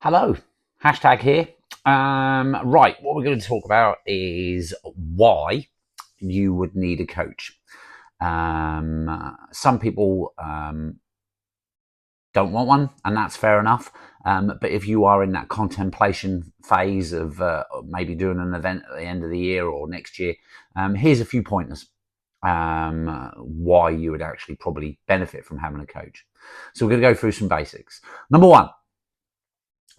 Hello, hashtag here. Right, what we're going to talk about is why you would need a coach. Some people don't want one, and that's fair enough. But if you are in that contemplation phase of maybe doing an event at the end of the year or next year, here's a few pointers why you would actually probably benefit from having a coach. So we're going to go through some basics. Number one.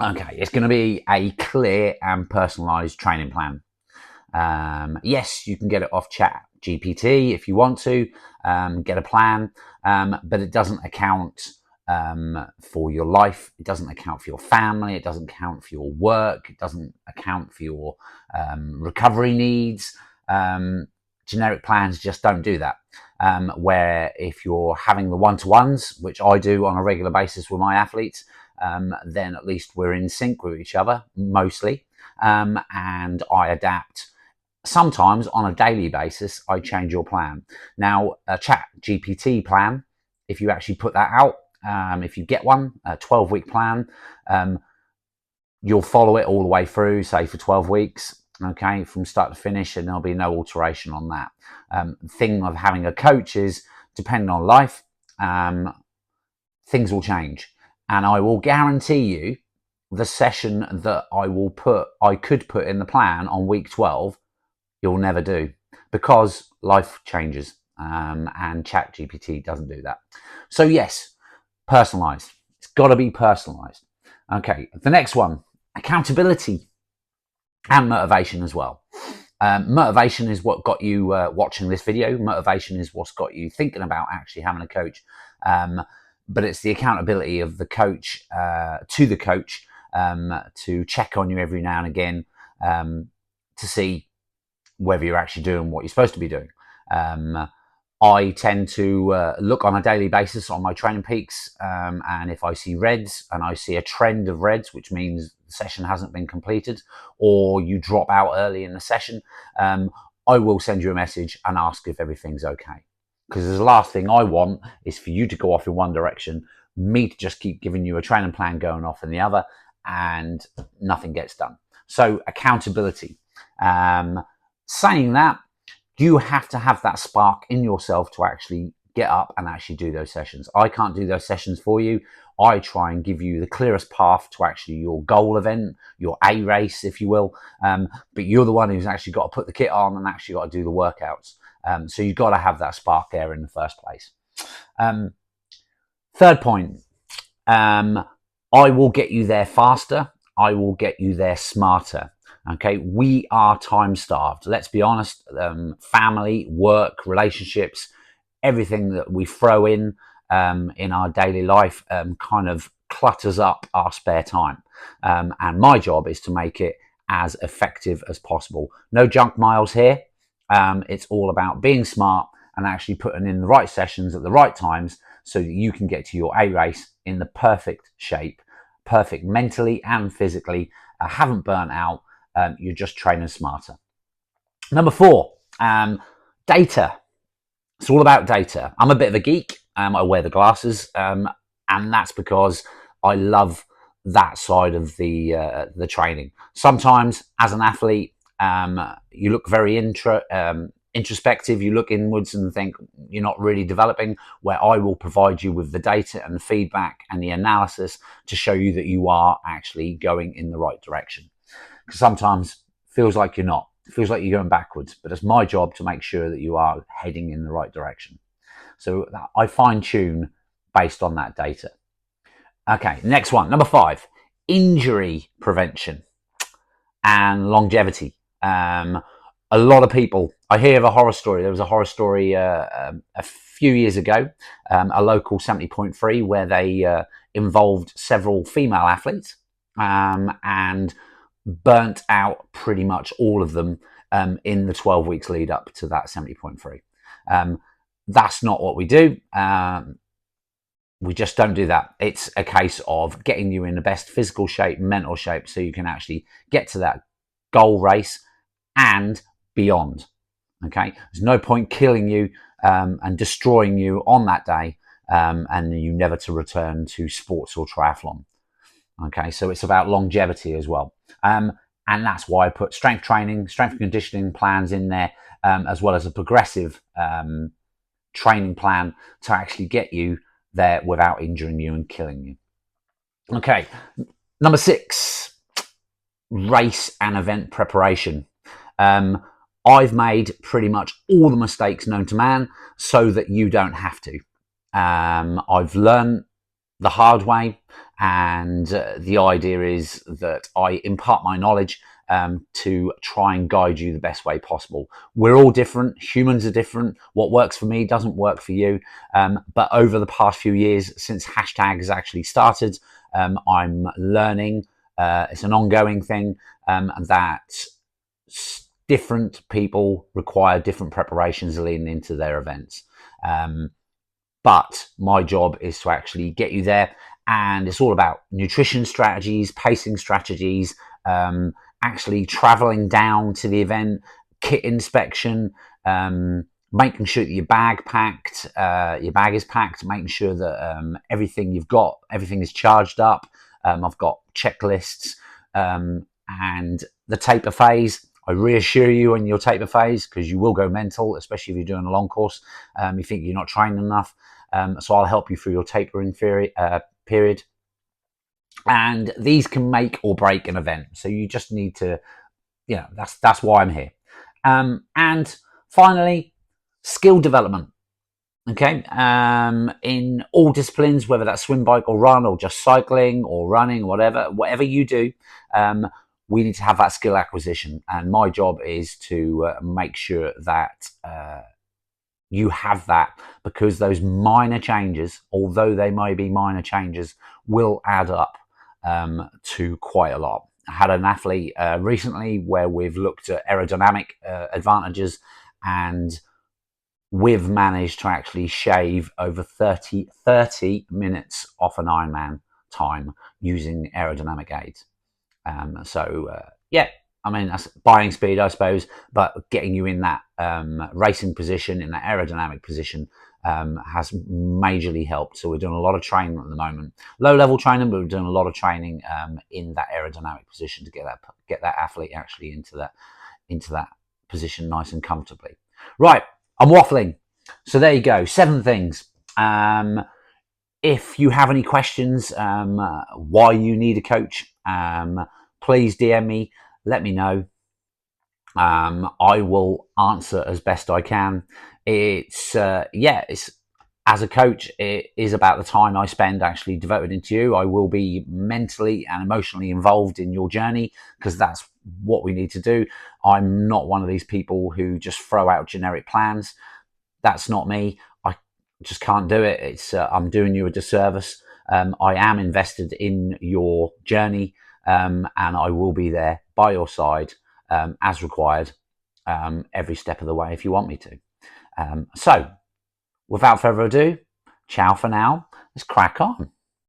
Okay, it's going to be a clear and personalised training plan. Yes, you can get it off Chat GPT if you want to get a plan, but it doesn't account for your life. It doesn't account for your family. It doesn't account for your work. It doesn't account for your recovery needs. Generic plans just don't do that. Where if you're having the one-to-ones, which I do on a regular basis with my athletes, then at least we're in sync with each other mostly, and I adapt. Sometimes on a daily basis, I change your plan. Now, a Chat GPT plan, if you actually put that out, if you get one, a 12-week plan, you'll follow it all the way through, say for 12 weeks, okay, from start to finish, and there'll be no alteration on that. Thing of having a coach is, depending on life, things will change. And I will guarantee you the session that I could put in the plan on week 12, you'll never do, because life changes, and Chat GPT doesn't do that. So yes, personalized. It's got to be personalized. Okay, the next one, accountability and motivation as well. Motivation is what got you watching this video. Motivation is what's got you thinking about actually having a coach. But it's the accountability of the coach to the coach to check on you every now and again to see whether you're actually doing what you're supposed to be doing. I tend to look on a daily basis on my training peaks, and if I see reds and I see a trend of reds, which means the session hasn't been completed, or you drop out early in the session, I will send you a message and ask if everything's okay. Because the last thing I want is for you to go off in one direction, me to just keep giving you a training plan going off in the other, and nothing gets done. So accountability. Saying that, you have to have that spark in yourself to actually get up and actually do those sessions. I can't do those sessions for you. I try and give you the clearest path to actually your goal event, your A race, if you will. But you're the one who's actually got to put the kit on and actually got to do the workouts. So you've got to have that spark there in the first place. Third point, I will get you there faster. I will get you there smarter. Okay, we are time starved. Let's be honest. Family, work, relationships, everything that we throw in our daily life kind of clutters up our spare time. And my job is to make it as effective as possible. No junk miles here. It's all about being smart and actually putting in the right sessions at the right times so that you can get to your A race in the perfect shape, perfect mentally and physically, haven't burnt out. You're just training smarter. Number 4, data. It's all about data. I'm a bit of a geek. I wear the glasses, and that's because I love that side of the training. Sometimes, as an athlete, you look very introspective. You look inwards and think you're not really developing. Where I will provide you with the data and the feedback and the analysis to show you that you are actually going in the right direction. Because sometimes it feels like you're not. It feels like you're going backwards, but it's my job to make sure that you are heading in the right direction. So I fine tune based on that data. Okay, next one, number 5, injury prevention and longevity. A lot of people, I hear of a horror story. There was a horror story a few years ago, a local 70.3, where they involved several female athletes and burnt out pretty much all of them in the 12 weeks lead up to that 70.3. That's not what we do. We just don't do that. It's a case of getting you in the best physical shape, mental shape, so you can actually get to that goal race and beyond. Okay, there's no point killing you and destroying you on that day, and you never to return to sports or triathlon. Okay, so it's about longevity as well. And that's why I put strength training, strength and conditioning plans in there, as well as a progressive training plan to actually get you there without injuring you and killing you. Okay, number 6, race and event preparation. I've made pretty much all the mistakes known to man so that you don't have to. I've learned the hard way, and the idea is that I impart my knowledge to try and guide you the best way possible. We're all different. Humans are different. What works for me doesn't work for you. But over the past few years, since hashtag has actually started, I'm learning. It's an ongoing thing that different people require different preparations leading into their events. But my job is to actually get you there. And it's all about nutrition strategies, pacing strategies, actually traveling down to the event, kit inspection, making sure that your bag is packed, making sure that everything you've got, everything is charged up. I've got checklists, and the taper phase. I reassure you in your taper phase, because you will go mental, especially if you're doing a long course. You think you're not training enough. So I'll help you through your tapering period. And these can make or break an event. So you just need to, that's why I'm here. And finally, skill development. Okay. In all disciplines, whether that's swim, bike or run, or just cycling or running, whatever you do, we need to have that skill acquisition. And my job is to make sure that you have that, because those minor changes, although they may be minor changes, will add up to quite a lot. I had an athlete recently where we've looked at aerodynamic advantages, and we've managed to actually shave over 30 minutes off an Ironman time using aerodynamic aids. I mean, that's buying speed, I suppose, but getting you in that racing position, in that aerodynamic position, has majorly helped. So we're doing a lot of training at the moment, low-level training, but we're doing a lot of training in that aerodynamic position to get that athlete actually into that position nice and comfortably. Right, I'm waffling. So there you go, 7 things. If you have any questions, why you need a coach, please DM me. Let me know. I will answer as best I can. It's as a coach, it is about the time I spend actually devoted into you. I will be mentally and emotionally involved in your journey, because that's what we need to do. I'm not one of these people who just throw out generic plans. That's not me. I just can't do it. It's I'm doing you a disservice. I am invested in your journey, and I will be there by your side as required every step of the way if you want me to. So, without further ado, ciao for now. Let's crack on.